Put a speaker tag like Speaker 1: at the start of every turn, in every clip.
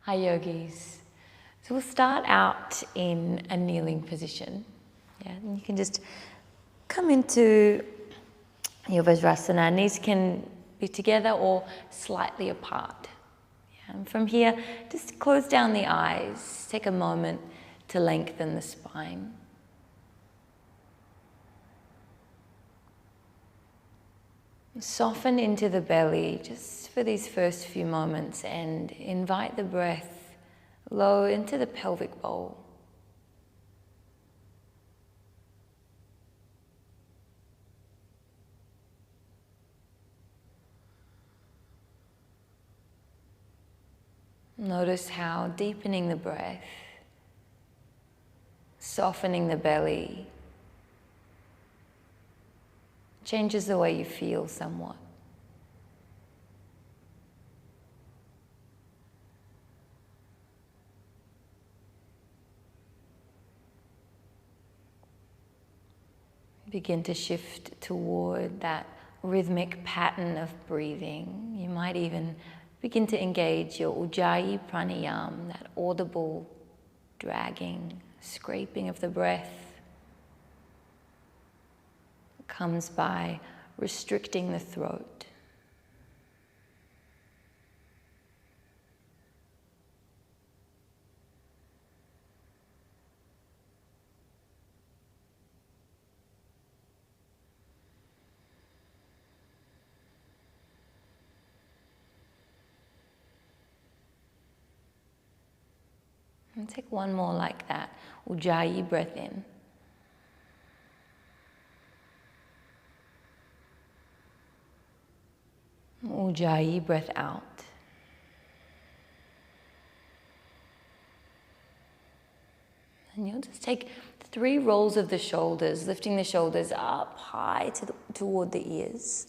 Speaker 1: Hi yogis. So we'll start out in a kneeling position. And you can just come into your Vajrasana. Knees can be together or slightly apart. And from here, just close down the eyes. Take a moment to lengthen the spine. Soften into the belly just for these first few moments and invite the breath low into the pelvic bowl. Notice how deepening the breath, softening the belly, changes the way you feel somewhat. Begin to shift toward that rhythmic pattern of breathing. You might even begin to engage your Ujjayi pranayama, that audible dragging, scraping of the breath. It comes by restricting the throat. And take one more like that. Ujjayi breath in. Ujjayi breath out. And you'll just take 3 rolls of the shoulders, lifting the shoulders up high toward the ears,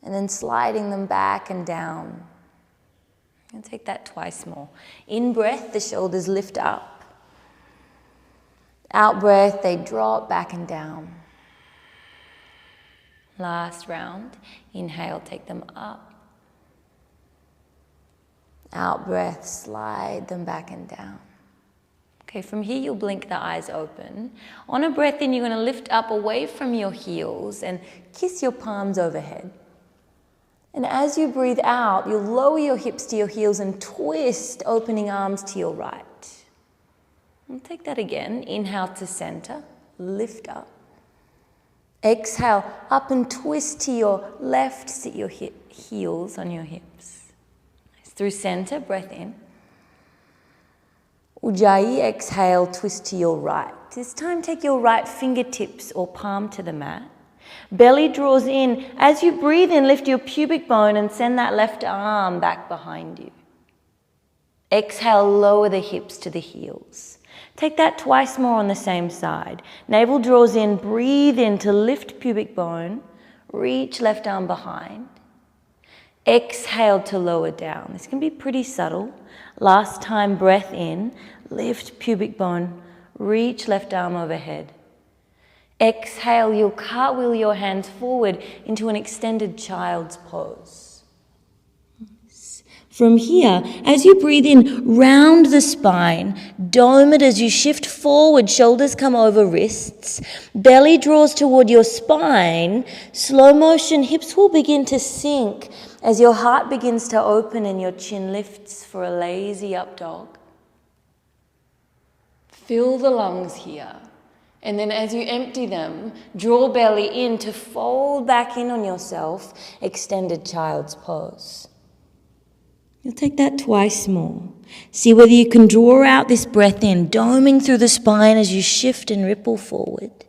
Speaker 1: and then sliding them back and down. And take that twice more. In breath, the shoulders lift up. Out breath, they drop back and down. Last round. Inhale, take them up. Out breath, slide them back and down. Okay, from here you'll blink the eyes open. On a breath in, you're going to lift up away from your heels and kiss your palms overhead. And as you breathe out, you'll lower your hips to your heels and twist, opening arms to your right. And take that again. Inhale to center, lift up. Exhale, up and twist to your left, sit your heels on your hips. Through center, breath in. Ujjayi, exhale, twist to your right. This time, take your right fingertips or palm to the mat. Belly draws in. As you breathe in, lift your pubic bone and send that left arm back behind you. Exhale, lower the hips to the heels. Take that twice more on the same side. Navel draws in, breathe in to lift pubic bone. Reach left arm behind. Exhale to lower down. This can be pretty subtle. Last time, breath in, lift pubic bone, reach left arm overhead. Exhale, you'll cartwheel your hands forward into an extended child's pose. From here, as you breathe in, round the spine, dome it as you shift forward, shoulders come over wrists, belly draws toward your spine, slow motion, hips will begin to sink as your heart begins to open and your chin lifts for a lazy up dog. Fill the lungs here. And then as you empty them, draw belly in to fold back in on yourself, extended child's pose. You'll take that twice more. See whether you can draw out this breath in, doming through the spine as you shift and ripple forward.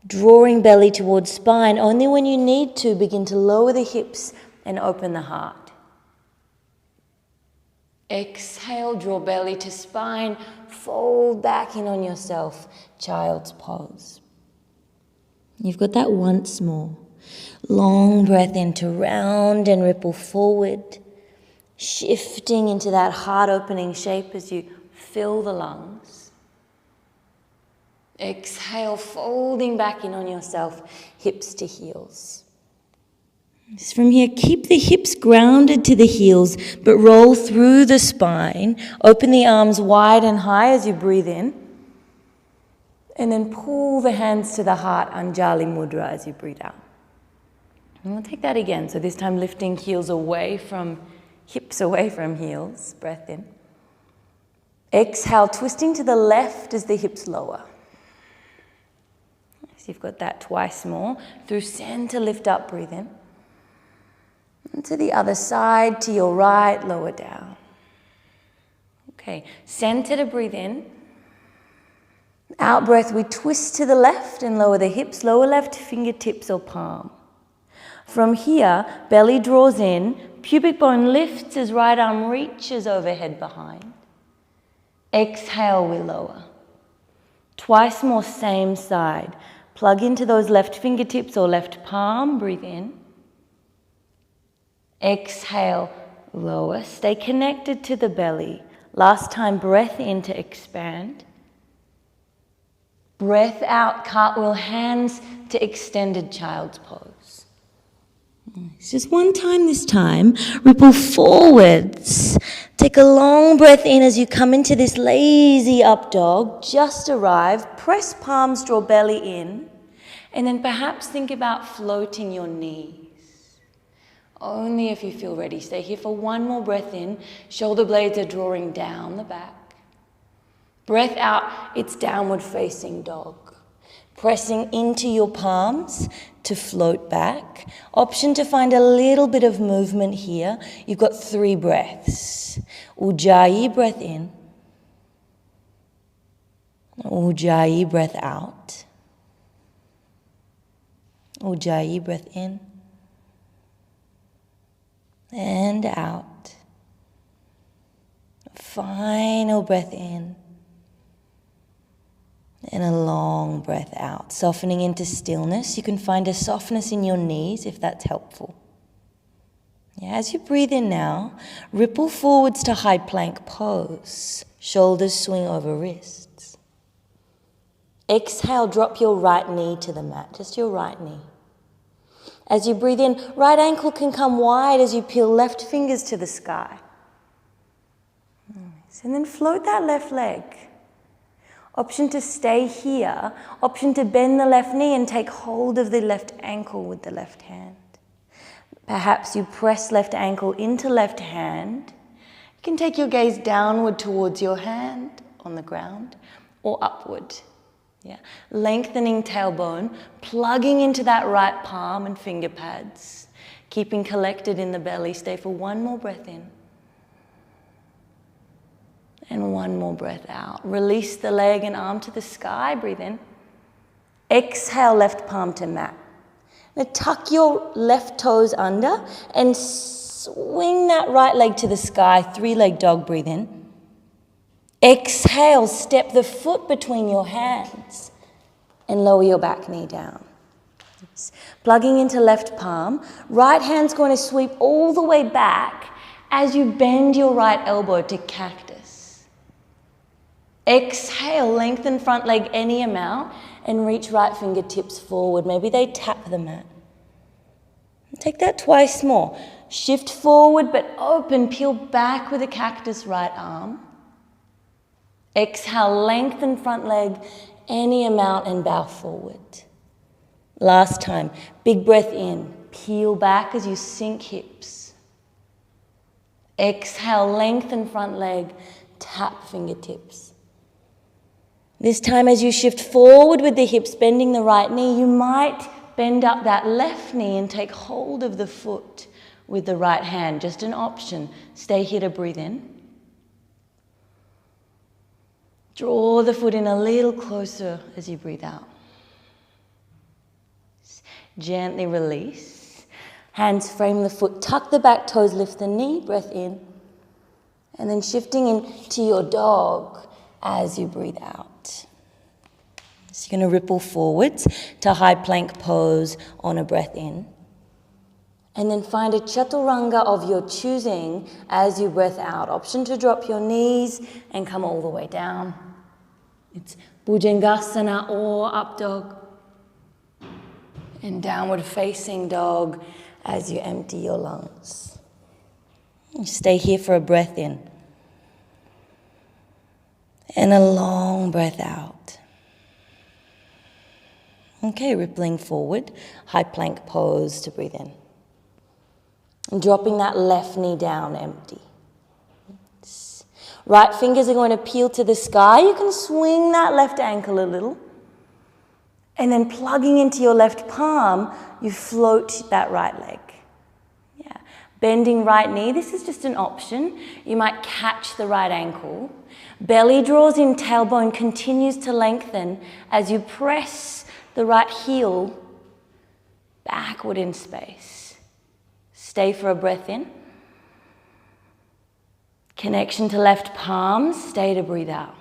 Speaker 1: Drawing belly towards spine, only when you need to begin to lower the hips and open the heart. Exhale, draw belly to spine, fold back in on yourself, child's pose. You've got that once more. Long breath in to round and ripple forward, shifting into that heart-opening shape as you fill the lungs. Exhale, folding back in on yourself, hips to heels. From here, keep the hips grounded to the heels, but roll through the spine. Open the arms wide and high as you breathe in. And then pull the hands to the heart, Anjali Mudra, as you breathe out. And we'll take that again. So this time lifting hips away from heels. Breath in. Exhale, twisting to the left as the hips lower. So you've got that twice more. Through center, lift up, breathe in. And to the other side, to your right, lower down. Okay, center to breathe in. Out breath, we twist to the left and lower the hips, lower left fingertips or palm. From here, belly draws in, pubic bone lifts as right arm reaches overhead behind. Exhale, we lower. Twice more, same side. Plug into those left fingertips or left palm, breathe in. Exhale, lower. Stay connected to the belly. Last time, breath in to expand. Breath out, cartwheel, hands to extended child's pose. It's just one time this time. Ripple forwards. Take a long breath in as you come into this lazy up dog. Just arrive. Press palms, draw belly in. And then perhaps think about floating your knees. Only if you feel ready. Stay here for one more breath in. Shoulder blades are drawing down the back. Breath out, it's downward facing dog. Pressing into your palms to float back. Option to find a little bit of movement here. You've got 3 breaths. Ujjayi, breath in. Ujjayi, breath out. Ujjayi, breath in. And out. Final breath in. And a long breath out. Softening into stillness. You can find a softness in your knees if that's helpful. As you breathe in now, ripple forwards to high plank pose. Shoulders swing over wrists. Exhale, drop your right knee to the mat, just your right knee. As you breathe in, right ankle can come wide as you peel left fingers to the sky. And then float that left leg. Option to stay here. Option to bend the left knee and take hold of the left ankle with the left hand. Perhaps you press left ankle into left hand. You can take your gaze downward towards your hand on the ground or upward. Lengthening tailbone, plugging into that right palm and finger pads. Keeping collected in the belly. Stay for one more breath in. And one more breath out. Release the leg and arm to the sky. Breathe in. Exhale, left palm to mat. Now tuck your left toes under and swing that right leg to the sky. 3-leg dog. Breathe in. Exhale, step the foot between your hands and lower your back knee down. Plugging into left palm. Right hand's going to sweep all the way back as you bend your right elbow to cactus. Exhale, lengthen front leg any amount and reach right fingertips forward. Maybe they tap the mat. Take that twice more. Shift forward but open, peel back with a cactus right arm. Exhale, lengthen front leg any amount and bow forward. Last time, big breath in, peel back as you sink hips. Exhale, lengthen front leg, tap fingertips. This time as you shift forward with the hips, bending the right knee, you might bend up that left knee and take hold of the foot with the right hand. Just an option. Stay here to breathe in. Draw the foot in a little closer as you breathe out. Gently release. Hands frame the foot, tuck the back toes, lift the knee, breath in. And then shifting into your dog as you breathe out. So you're going to ripple forwards to high plank pose on a breath in. And then find a chaturanga of your choosing as you breath out. Option to drop your knees and come all the way down. It's Bhujangasana or up dog. And downward facing dog as you empty your lungs. Stay here for a breath in. And a long breath out. Okay, rippling forward, high plank pose to breathe in. And dropping that left knee down, empty. Right fingers are going to peel to the sky. You can swing that left ankle a little. And then plugging into your left palm, you float that right leg. Yeah. Bending right knee, this is just an option. You might catch the right ankle. Belly draws in, tailbone continues to lengthen as you press the right heel backward in space. Stay for a breath in. Connection to left palms, stay to breathe out.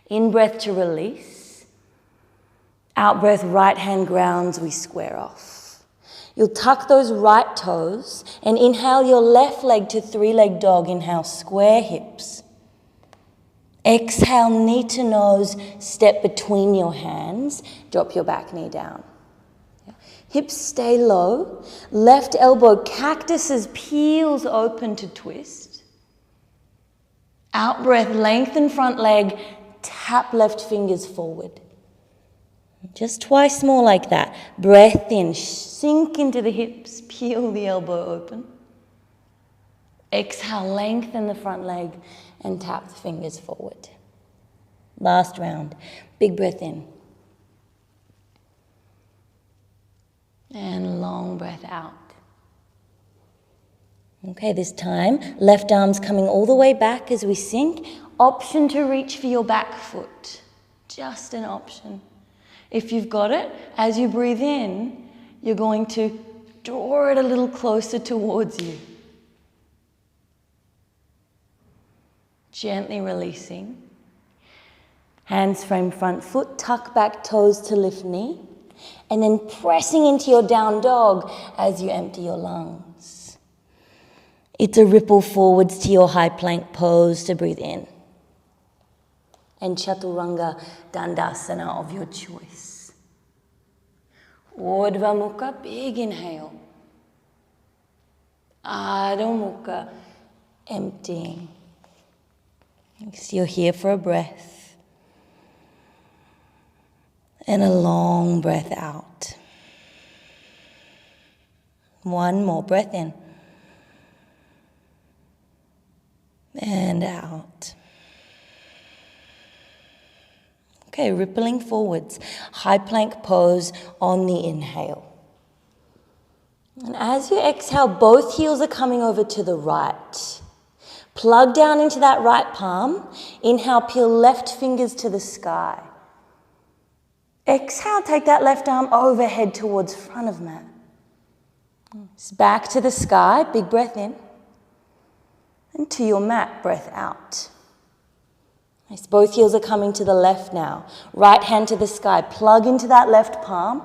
Speaker 1: In breath to release. Out breath, right hand grounds, we square off. You'll tuck those right toes and inhale your left leg to three-leg dog. Inhale, square hips. Exhale, knee to nose, step between your hands. Drop your back knee down. Hips stay low. Left elbow cactuses, peels open to twist. Out breath, lengthen front leg, tap left fingers forward. Just twice more like that. Breath in, sink into the hips, peel the elbow open. Exhale, lengthen the front leg and tap the fingers forward. Last round. Big breath in. And long breath out. Okay, this time, left arm's coming all the way back as we sink. Option to reach for your back foot. Just an option. If you've got it, as you breathe in, you're going to draw it a little closer towards you. Gently releasing. Hands frame front foot, tuck back toes to lift knee. And then pressing into your down dog as you empty your lungs. It's a ripple forwards to your high plank pose to breathe in. And Chaturanga Dandasana of your choice. Urdhva Mukha, big inhale. Adho Mukha, emptying. So you're here for a breath. And a long breath out. One more breath in. And out. Okay, rippling forwards. High plank pose on the inhale. And as you exhale, both heels are coming over to the right. Plug down into that right palm. Inhale, peel left fingers to the sky. Exhale, take that left arm overhead towards front of mat. Back to the sky, big breath in. And to your mat, breath out. Nice. Both heels are coming to the left now. Right hand to the sky, plug into that left palm.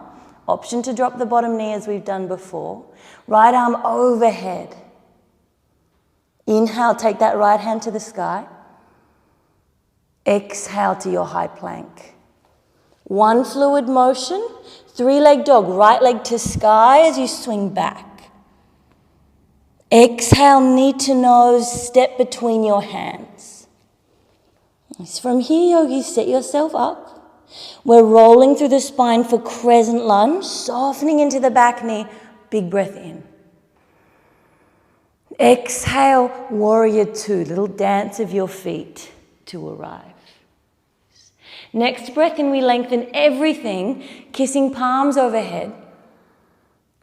Speaker 1: Option to drop the bottom knee as we've done before. Right arm overhead. Inhale, take that right hand to the sky. Exhale to your high plank. One fluid motion, three-leg dog, right leg to sky as you swing back. Exhale, knee to nose, step between your hands. From here, yogis, set yourself up. We're rolling through the spine for crescent lunge, softening into the back knee, big breath in. Exhale, warrior two, little dance of your feet to arrive. Next breath in, we lengthen everything, kissing palms overhead.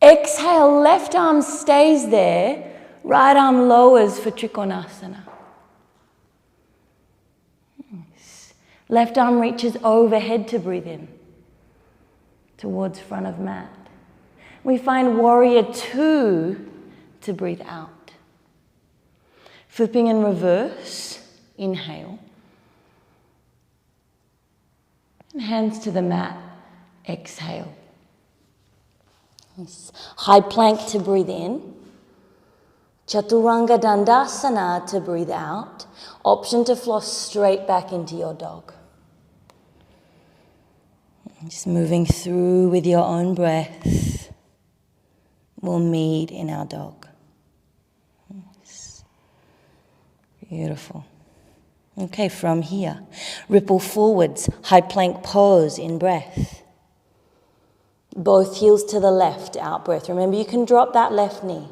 Speaker 1: Exhale, left arm stays there, right arm lowers for Trikonasana. Nice. Left arm reaches overhead to breathe in, towards front of mat. We find warrior two to breathe out. Flipping in reverse, inhale. Hands to the mat, exhale. Nice. High plank to breathe in. Chaturanga Dandasana to breathe out. Option to floss straight back into your dog. Just moving through with your own breath. will meet in our dog. Beautiful. Okay, from here, ripple forwards, high plank pose in breath. Both heels to the left, out breath. Remember, you can drop that left knee.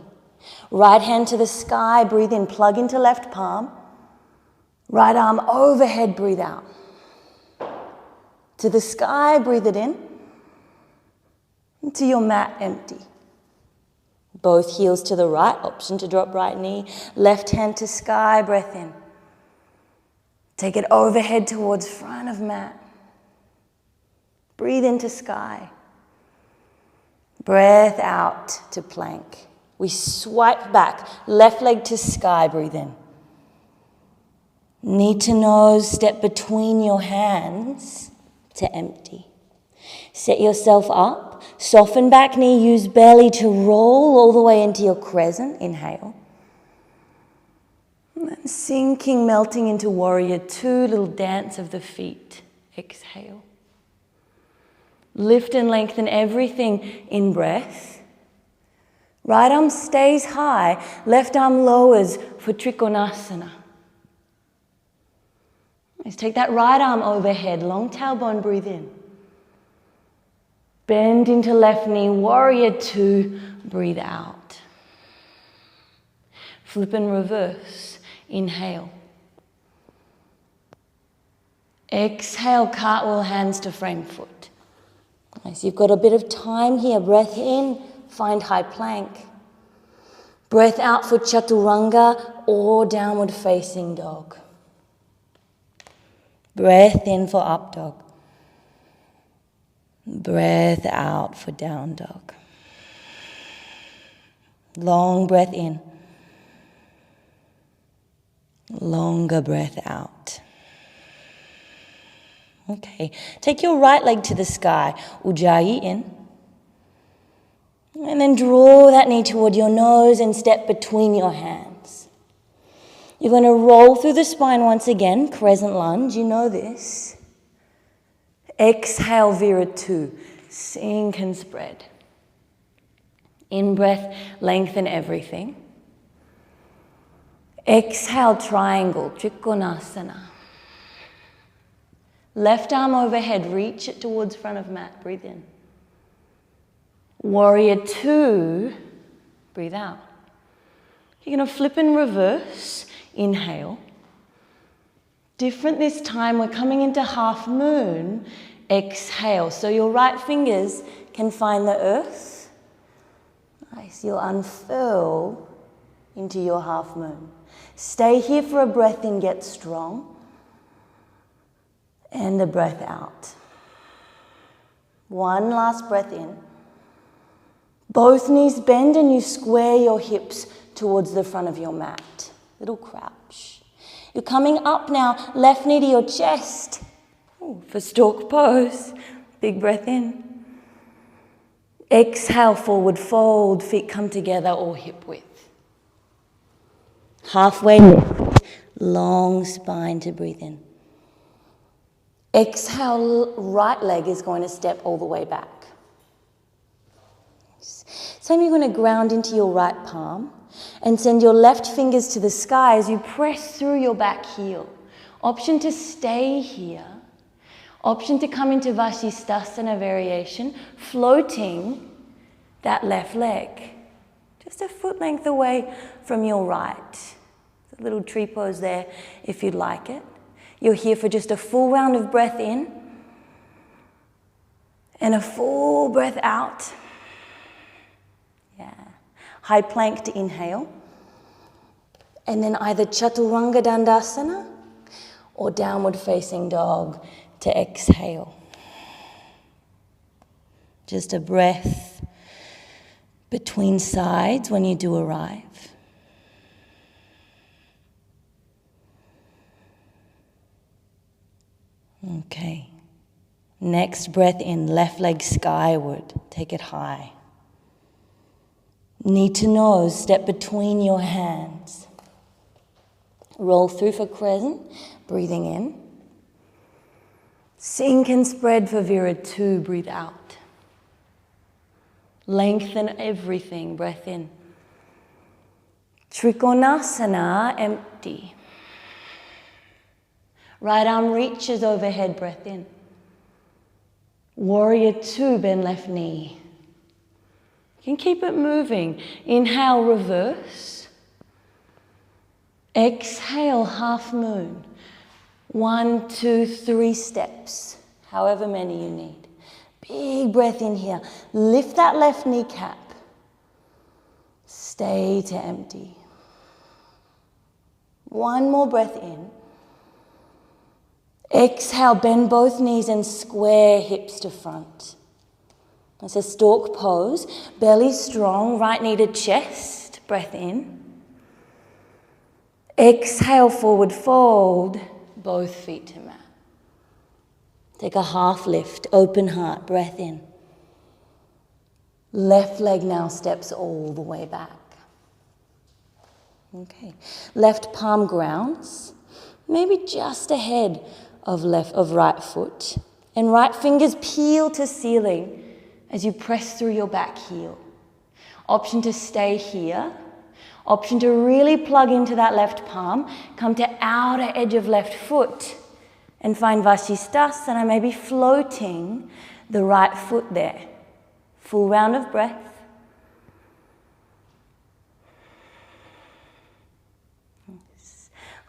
Speaker 1: Right hand to the sky, breathe in, plug into left palm. Right arm overhead, breathe out. To the sky, breathe it in. And to your mat, empty. Both heels to the right, option to drop right knee. Left hand to sky, breath in. Take it overhead towards front of mat. Breathe into sky. Breath out to plank. We swipe back, left leg to sky, breathe in. Knee to nose, step between your hands to empty. Set yourself up, soften back knee, use belly to roll all the way into your crescent, inhale. And then sinking, melting into warrior two, little dance of the feet, exhale. Lift and lengthen everything in breath. Right arm stays high, left arm lowers for Trikonasana. Let's take that right arm overhead, long tailbone, breathe in. Bend into left knee, warrior two, breathe out. Flip and reverse, inhale. Exhale, cartwheel, hands to frame foot. Nice, you've got a bit of time here. Breath in, find high plank. Breath out for chaturanga or downward facing dog. Breath in for up dog. Breath out for down dog. Long breath in. Longer breath out. Okay, take your right leg to the sky. Ujjayi in. And then draw that knee toward your nose and step between your hands. You're going to roll through the spine once again, crescent lunge, you know this. Exhale, Viratu, sink and spread. In breath, lengthen everything. Exhale, triangle, Trikonasana. Left arm overhead, reach it towards front of mat, breathe in. Warrior two, breathe out. You're going to flip and reverse, inhale. Different this time, we're coming into half moon, exhale. So your right fingers can find the earth. Nice, you'll unfurl into your half moon. Stay here for a breath in, get strong. And a breath out. One last breath in. Both knees bend and you square your hips towards the front of your mat. Little crouch. You're coming up now, left knee to your chest. Ooh, for stork pose. Big breath in. Exhale, forward fold, feet come together or hip width. Halfway lift, long spine to breathe in. Exhale, right leg is going to step all the way back. Same, you're going to ground into your right palm and send your left fingers to the sky as you press through your back heel. Option to stay here. Option to come into Vashisthasana variation, floating that left leg. Just a foot length away from your right. A little tree pose there if you'd like it. You're here for just a full round of breath in and a full breath out. Yeah. High plank to inhale. And then either Chaturanga Dandasana or downward facing dog to exhale. Just a breath between sides when you do arrive. Okay. Next breath in, left leg skyward. Take it high. Knee to nose, step between your hands. Roll through for crescent, breathing in. Sink and spread for Viratu, breathe out. Lengthen everything, breath in. Trikonasana, empty. Right arm reaches overhead, breath in. Warrior two, bend left knee. You can keep it moving. Inhale, reverse. Exhale, half moon. 1, 2, 3 steps, however many you need. Big breath in here. Lift that left kneecap. Stay to empty. One more breath in. Exhale, bend both knees and square hips to front. It's a stork pose. Belly strong, right knee to chest. Breath in. Exhale, forward fold. Both feet to mat. Take a half lift, open heart, breath in. Left leg now steps all the way back. Okay, left palm grounds, maybe just ahead of right foot. And right fingers peel to ceiling as you press through your back heel. Option to stay here. Option to really plug into that left palm. Come to outer edge of left foot and find Vashisthasana, maybe floating the right foot there. Full round of breath.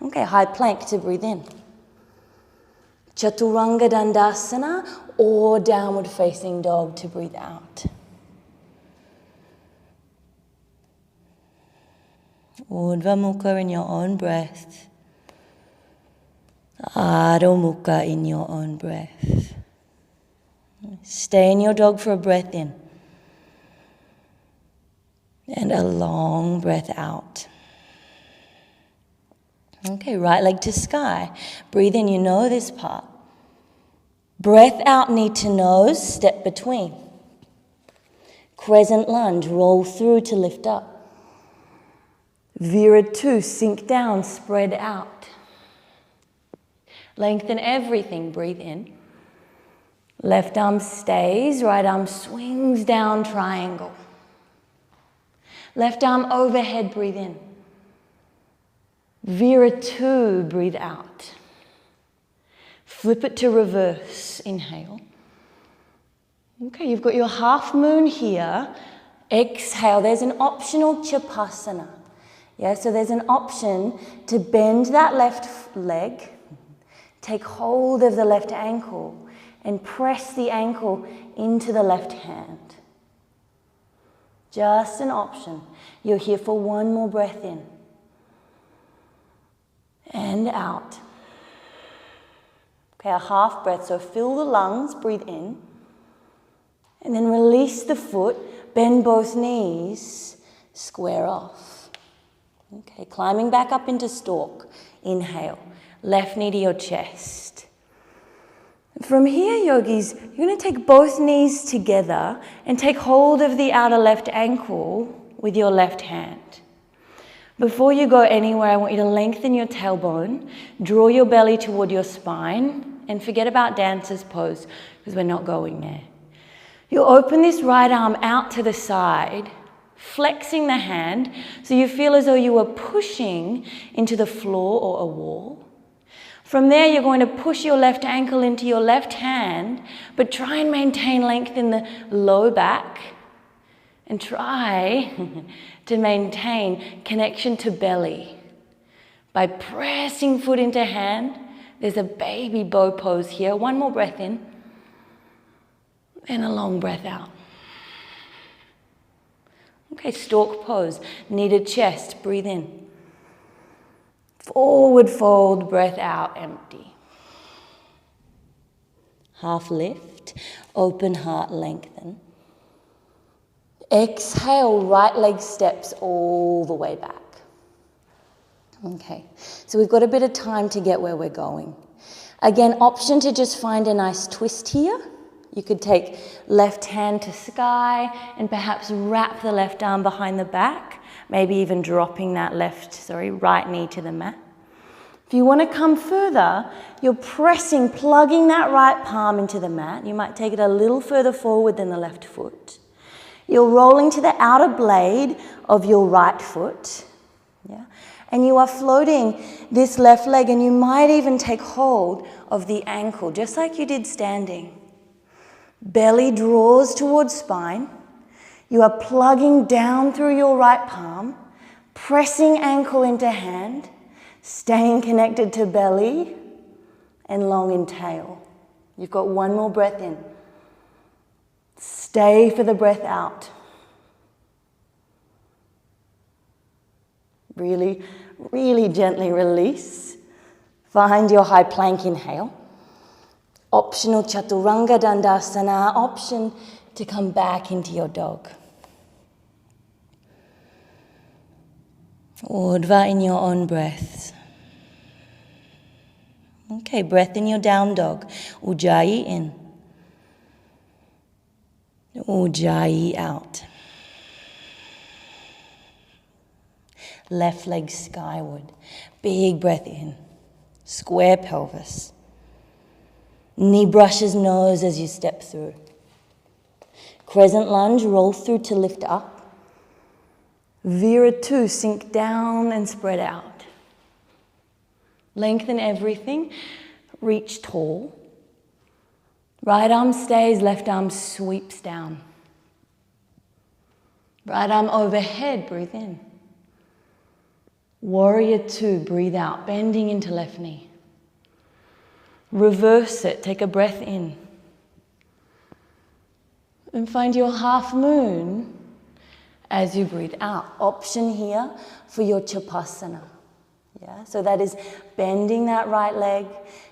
Speaker 1: Okay, high plank to breathe in. Chaturanga Dandasana or downward facing dog to breathe out. Urdhva Mukha in your own breath. Adho Mukha in your own breath. Stay in your dog for a breath in. And a long breath out. Okay, right leg to sky. Breathe in, you know this part. Breath out, knee to nose, step between. Crescent lunge, roll through to lift up. Vira 2, sink down, spread out. Lengthen everything, breathe in. Left arm stays, right arm swings down, triangle. Left arm overhead, breathe in. Vira 2, breathe out. Flip it to reverse, inhale. Okay, you've got your half moon here. Exhale, there's an optional Chapasana. Yeah, so there's an option to bend that left leg, take hold of the left ankle, and press the ankle into the left hand. Just an option. You're here for one more breath in. And out. Okay, a half breath, so fill the lungs, breathe in. And then release the foot, bend both knees, square off. Okay, climbing back up into stork. Inhale, left knee to your chest. From here, yogis, you're going to take both knees together and take hold of the outer left ankle with your left hand. Before you go anywhere, I want you to lengthen your tailbone, draw your belly toward your spine, and forget about dancer's pose because we're not going there. You'll open this right arm out to the side, flexing the hand so you feel as though you were pushing into the floor or a wall. From there, you're going to push your left ankle into your left hand, but try and maintain length in the low back and try to maintain connection to belly. By pressing foot into hand, there's a baby bow pose here. One more breath in and a long breath out. Okay, stork pose, knee to chest, breathe in. Forward fold, breath out, empty. Half lift, open heart, lengthen. Exhale, right leg steps all the way back. Okay, so we've got a bit of time to get where we're going. Again, option to just find a nice twist here. You could take left hand to sky and perhaps wrap the left arm behind the back, maybe even dropping that right knee to the mat. If you want to come further, you're pressing, plugging that right palm into the mat. You might take it a little further forward than the left foot. You're rolling to the outer blade of your right foot. Yeah? And you are floating this left leg, and you might even take hold of the ankle, just like you did standing. Belly draws towards spine. You are plugging down through your right palm, pressing ankle into hand, staying connected to belly and long inhale. You've got one more breath in. Stay for the breath out. Really, really gently release. Find your high plank inhale. Optional chaturanga dandasana, option to come back into your dog. Urdhva in your own breaths. Okay, breath in your down dog. Ujjayi in. Ujjayi out. Left leg skyward. Big breath in. Square pelvis. Knee brushes nose as you step through. Crescent lunge, roll through to lift up. Vira 2, sink down and spread out. Lengthen everything, reach tall. Right arm stays, left arm sweeps down. Right arm overhead, breathe in. Warrior 2, breathe out, bending into left knee. Reverse it, take a breath in. And find your half moon as you breathe out. Option here for your chapasana. Yeah, so that is bending that right leg,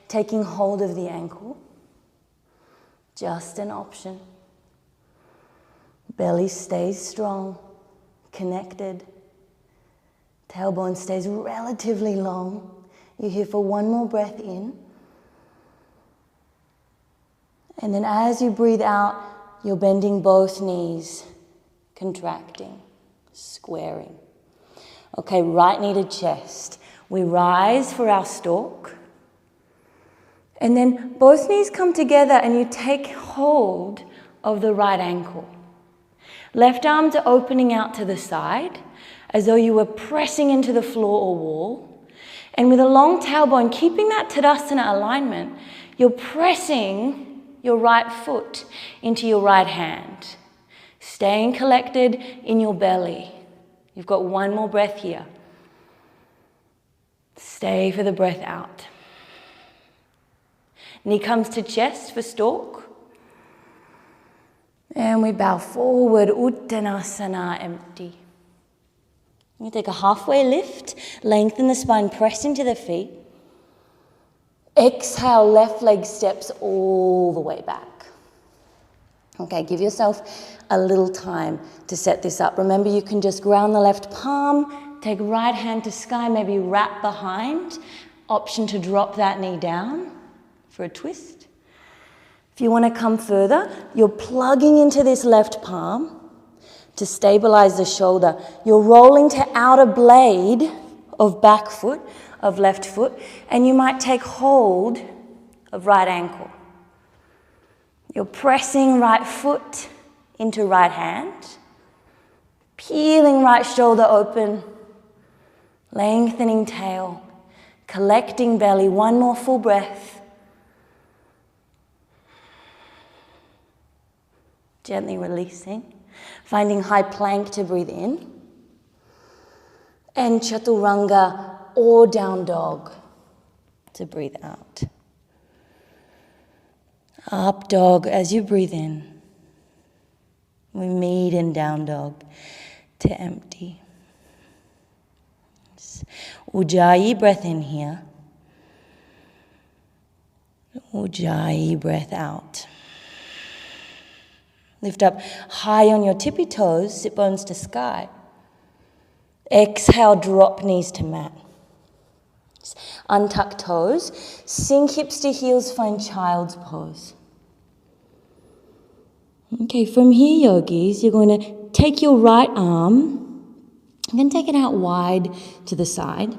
Speaker 1: taking hold of the ankle. Just an option. Belly stays strong, connected. Tailbone stays relatively long. You're here for one more breath in. And then as you breathe out, you're bending both knees, contracting, squaring. Okay, right knee to chest. We rise for our stalk. And then both knees come together and you take hold of the right ankle. Left arms are opening out to the side as though you were pressing into the floor or wall. And with a long tailbone, keeping that Tadasana alignment, you're pressing your right foot into your right hand. Staying collected in your belly. You've got one more breath here. Stay for the breath out. Knee comes to chest for stalk. And we bow forward, Uttanasana, empty. You take a halfway lift, lengthen the spine, press into the feet. Exhale, left leg steps all the way back. Okay, give yourself a little time to set this up. Remember, you can just ground the left palm, take right hand to sky, maybe wrap behind. Option to drop that knee down for a twist. If you want to come further, you're plugging into this left palm to stabilize the shoulder. You're rolling to outer blade of back foot, of left foot, and you might take hold of right ankle. You're pressing right foot into right hand, peeling right shoulder open, lengthening tail, collecting belly. One more full breath. Gently releasing, finding high plank to breathe in, and chaturanga or down dog to breathe out. Up dog as you breathe in. We meet in down dog to empty. Ujjayi, breath in here. Ujjayi, breath out. Lift up high on your tippy toes, sit bones to sky. Exhale, drop knees to mat. Untuck toes, sink hips to heels, find child's pose. Okay, from here, yogis, you're going to take your right arm, and then take it out wide to the side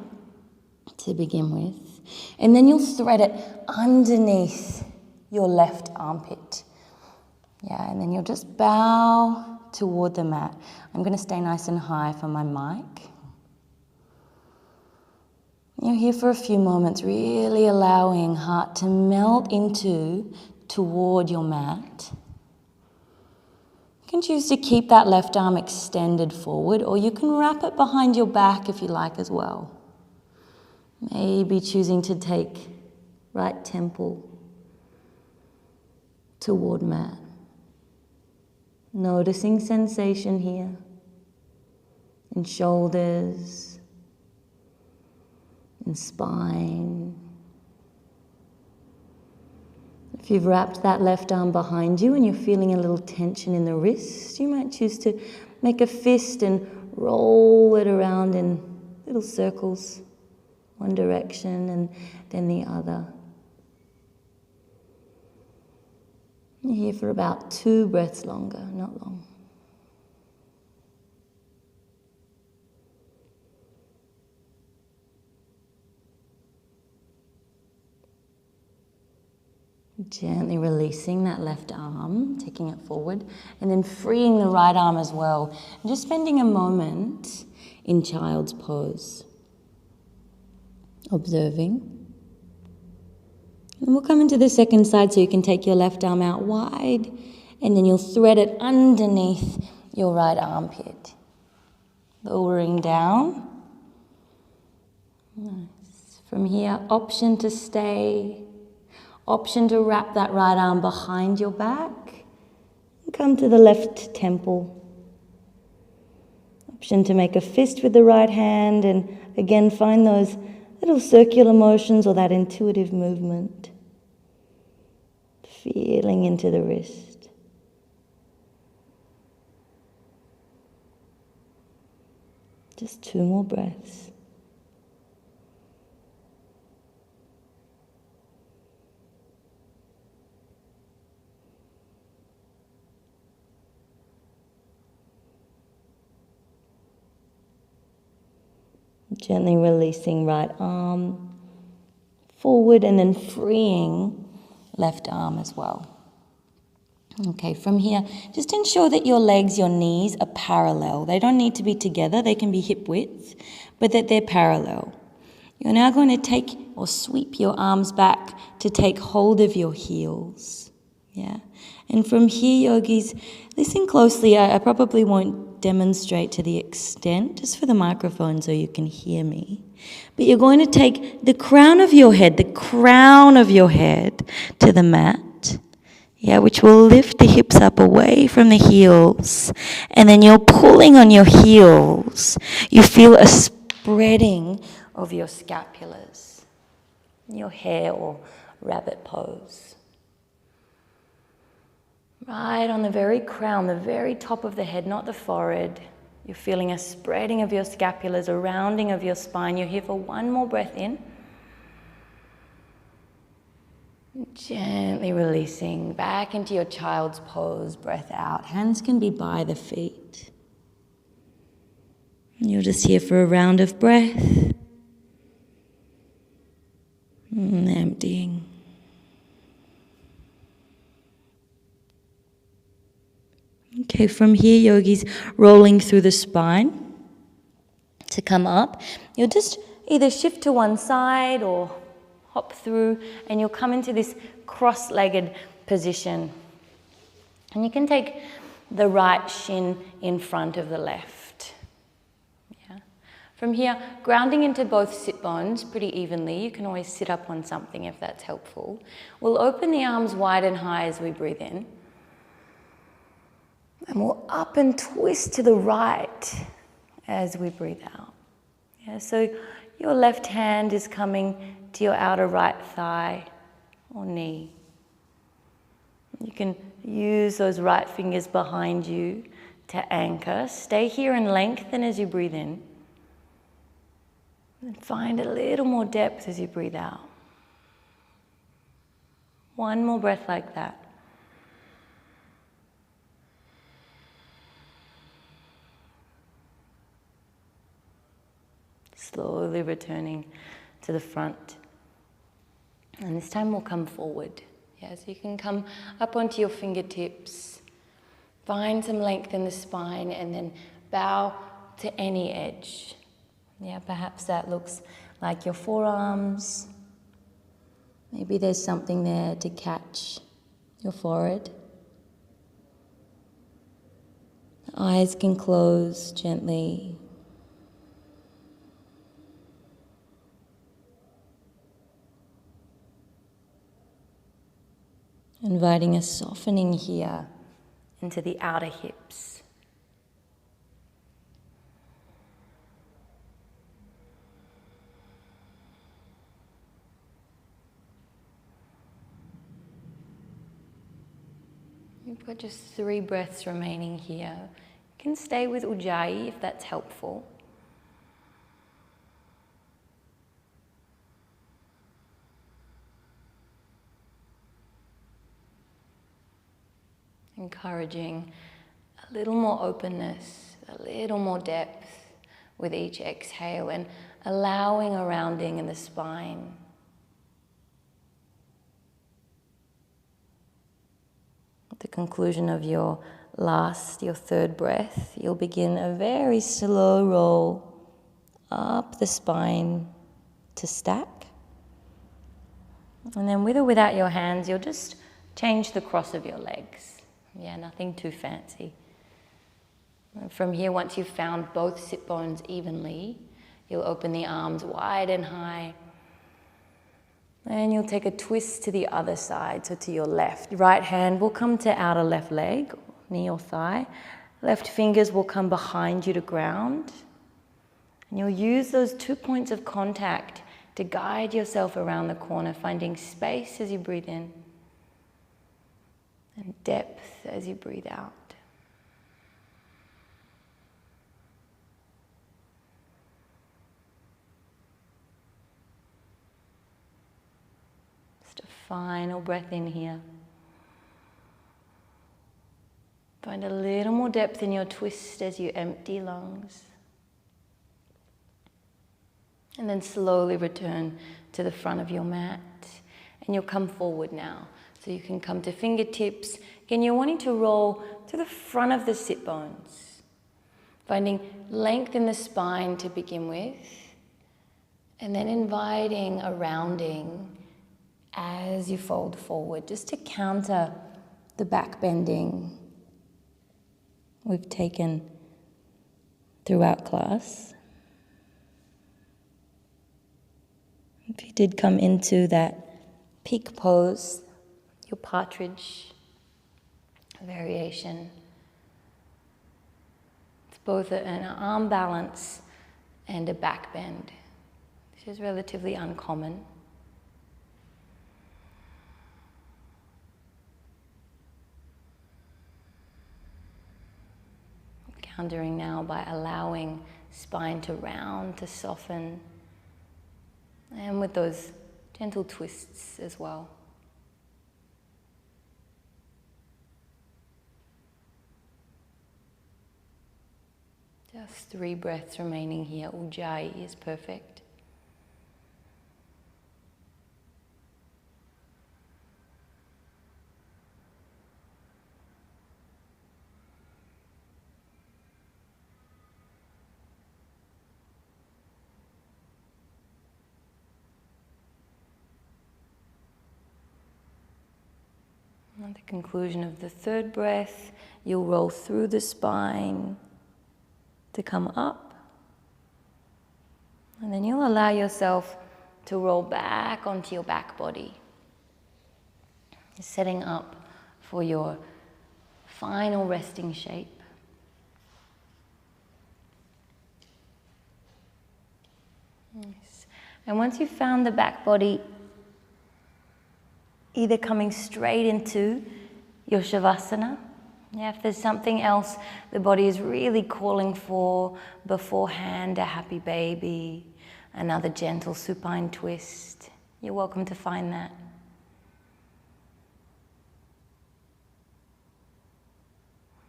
Speaker 1: to begin with. And then you'll thread it underneath your left armpit. Yeah, and then you'll just bow toward the mat. I'm going to stay nice and high for my mic. You're here for a few moments, really allowing heart to melt toward your mat. You can choose to keep that left arm extended forward, or you can wrap it behind your back if you like as well. Maybe choosing to take right temple toward mat. Noticing sensation here in shoulders, in spine. If you've wrapped that left arm behind you and you're feeling a little tension in the wrist, you might choose to make a fist and roll it around in little circles, one direction and then the other. You're here for about 2 breaths longer, not long. Gently releasing that left arm, taking it forward, and then freeing the right arm as well. And just spending a moment in child's pose, observing. And we'll come into the second side so you can take your left arm out wide, and then you'll thread it underneath your right armpit. Lowering down. Nice. From here, option to stay. Option to wrap that right arm behind your back and come to the left temple. Option to make a fist with the right hand and again find those little circular motions or that intuitive movement. Feeling into the wrist. Just 2 more breaths. Gently releasing right arm forward and then freeing left arm as well. Okay, from here, just ensure that your legs, your knees are parallel. They don't need to be together, they can be hip width, but that they're parallel. You're now going to take or sweep your arms back to take hold of your heels. Yeah, and from here, yogis, listen closely. I probably won't demonstrate to the extent, just for the microphone so you can hear me. But you're going to take the crown of your head to the mat, yeah, which will lift the hips up away from the heels. And then you're pulling on your heels. You feel a spreading of your scapulars, your hare or rabbit pose. Right on the very crown, the very top of the head, not the forehead. You're feeling a spreading of your scapulars, a rounding of your spine. You're here for 1 more breath in. Gently releasing back into your child's pose, breath out. Hands can be by the feet. You're just here for a round of breath. Emptying. Okay, from here, yogis, rolling through the spine to come up. You'll just either shift to one side or hop through, and you'll come into this cross-legged position. And you can take the right shin in front of the left. Yeah. From here, grounding into both sit bones pretty evenly. You can always sit up on something if that's helpful. We'll open the arms wide and high as we breathe in. And we'll up and twist to the right as we breathe out. Yeah, so your left hand is coming to your outer right thigh or knee. You can use those right fingers behind you to anchor. Stay here and lengthen as you breathe in. And find a little more depth as you breathe out. 1 more breath like that. Slowly returning to the front. And this time we'll come forward. Yeah, so you can come up onto your fingertips. Find some length in the spine and then bow to any edge. Yeah, perhaps that looks like your forearms. Maybe there's something there to catch your forehead. The eyes can close gently. Inviting a softening here into the outer hips. You've got just 3 breaths remaining here. You can stay with Ujjayi if that's helpful. Encouraging a little more openness, a little more depth with each exhale, and allowing a rounding in the spine. At the conclusion of your 3rd breath, you'll begin a very slow roll up the spine to stack. And then with or without your hands, you'll just change the cross of your legs. Yeah, nothing too fancy. And from here, once you've found both sit bones evenly, you'll open the arms wide and high. And you'll take a twist to the other side, so to your left. Right hand will come to outer left leg, knee or thigh. Left fingers will come behind you to ground. And you'll use those 2 points of contact to guide yourself around the corner, finding space as you breathe in and depth as you breathe out. Just a final breath in here. Find a little more depth in your twist as you empty lungs. And then slowly return to the front of your mat. And you'll come forward now. So you can come to fingertips. Again, you're wanting to roll to the front of the sit bones. Finding length in the spine to begin with. And then inviting a rounding as you fold forward, just to counter the back bending we've taken throughout class. If you did come into that peak pose, your Partridge variation, it's both an arm balance and a back bend, which is relatively uncommon. Countering now by allowing spine to round, to soften, and with those gentle twists as well. Just 3 breaths remaining here. Ujjayi is perfect. At the conclusion of the 3rd breath, you'll roll through the spine to come up. And then you'll allow yourself to roll back onto your back body. Setting up for your final resting shape. Nice. And once you've found the back body, either coming straight into your Shavasana. Yeah, if there's something else the body is really calling for beforehand, a happy baby, another gentle supine twist, you're welcome to find that.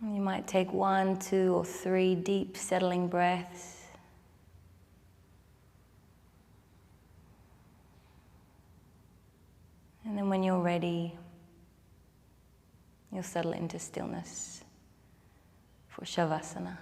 Speaker 1: You might take 1, 2, or 3 deep settling breaths. And then when you're ready, you'll settle into stillness. for Shavasana.